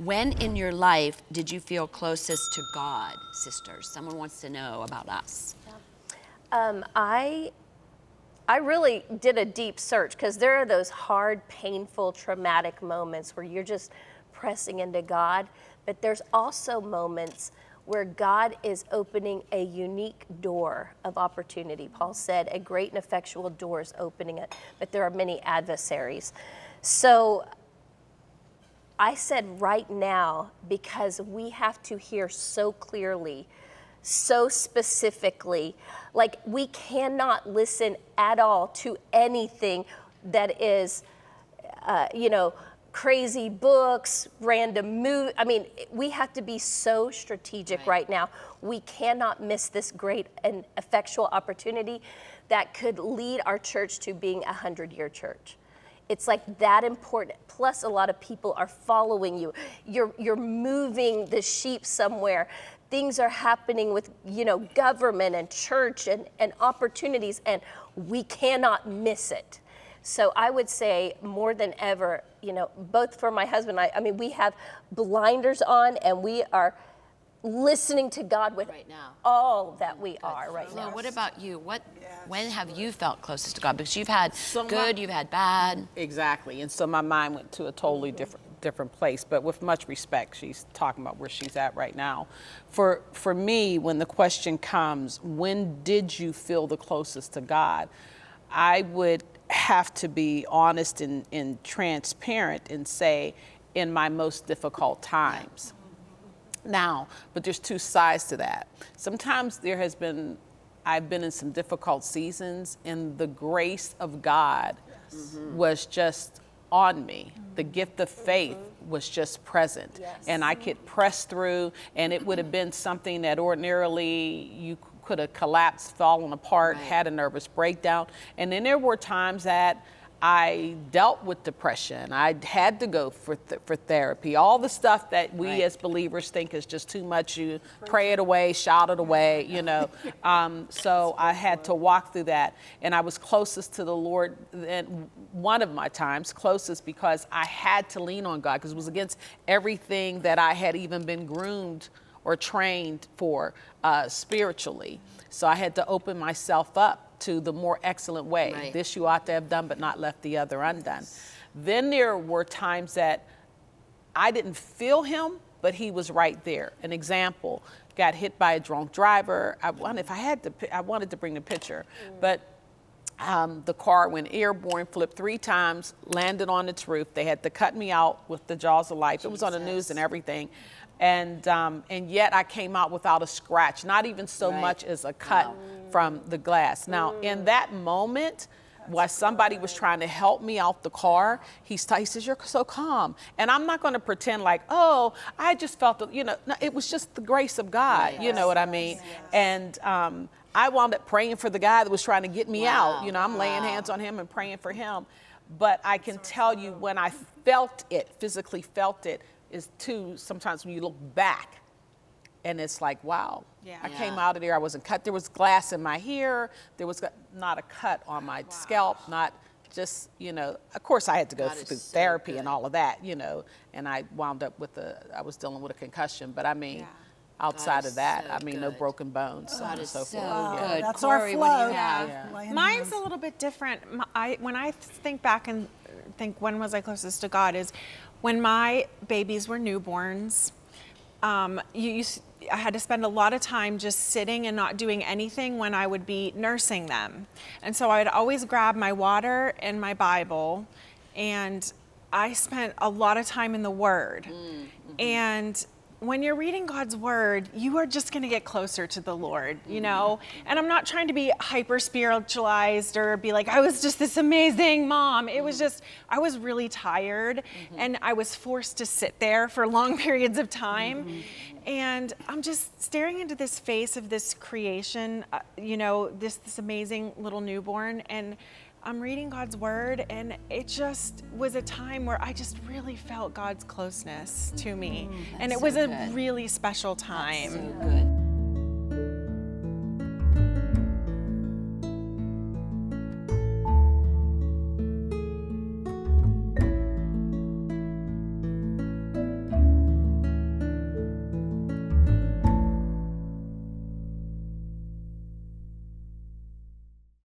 When in your life did you feel closest to God, sisters? Someone wants to know about us. I really did a deep search, because there are those hard, painful, traumatic moments where you're just pressing into God, but there's also moments where God is opening a unique door of opportunity. Paul said, a great and effectual door is opening it, but there are many adversaries. So I said right now, because we have to hear so clearly, so specifically, like we cannot listen at all to anything that is, crazy books, random movies. I mean, we have to be so strategic right now. We cannot miss this great and effectual opportunity that could lead our church to being a 100-year church. It's like that important. Plus, a lot of people are following you. You're moving the sheep somewhere. Things are happening with, government and church and opportunities, and we cannot miss it. So I would say more than ever, both for my husband and I mean, we have blinders on, and we are listening to God with all that we are right now. What about you? When have you felt closest to God? Because you've had good, you've had bad. Exactly, and so my mind went to a totally different place, but with much respect, she's talking about where she's at right now. For me, when the question comes, when did you feel the closest to God? I would have to be honest and transparent and say, in my most difficult times. Now, but there's two sides to that. Sometimes I've been in some difficult seasons, and the grace of God was just on me. The gift of faith was just present, and I could press through, and it would have been something that ordinarily you could have collapsed, fallen apart, had a nervous breakdown. And then there were times that I dealt with depression. I had to go for therapy. All the stuff that we as believers think is just too much. You pray it away, shout it away, So I had to walk through that. And I was closest to the Lord, and one of my times closest, because I had to lean on God, because it was against everything that I had even been groomed or trained for spiritually. So I had to open myself up to the more excellent way. This you ought to have done, but not left the other undone. Then there were times that I didn't feel him, but he was right there. An example, got hit by a drunk driver. I wanted to bring the picture, but the car went airborne, flipped 3 times, landed on its roof. They had to cut me out with the jaws of life. It was on the news and everything. And yet I came out without a scratch, not even so much as a cut from the glass. Now, in that moment, while somebody was trying to help me out the car, he says, "You're so calm." And I'm not going to pretend like, oh, I just felt, no, it was just the grace of God, you know what I mean? And I wound up praying for the guy that was trying to get me out. I'm laying hands on him and praying for him. But I can tell you, when I felt it, physically felt it, is too, sometimes when you look back and it's like, wow, I came out of there, I wasn't cut. There was glass in my hair. There was not a cut on my scalp, not just, of course I had to go through therapy and all of that, and I wound up I was dealing with a concussion, but I mean, outside of that, no broken bones, so on and so forth. Good. That's Corey, our what do flow. you have? Mine's a little bit different. When I think back and think when was I closest to God is when my babies were newborns. I had to spend a lot of time just sitting and not doing anything when I would be nursing them. And so I'd always grab my water and my Bible, and I spent a lot of time in the Word. And when you're reading God's Word, you are just going to get closer to the Lord, And I'm not trying to be hyper spiritualized or be like, I was just this amazing mom. It was just, I was really tired, and I was forced to sit there for long periods of time. And I'm just staring into this face of this creation, this amazing little newborn, and I'm reading God's Word, and it just was a time where I just really felt God's closeness to me. And it was a really special time. That's so good.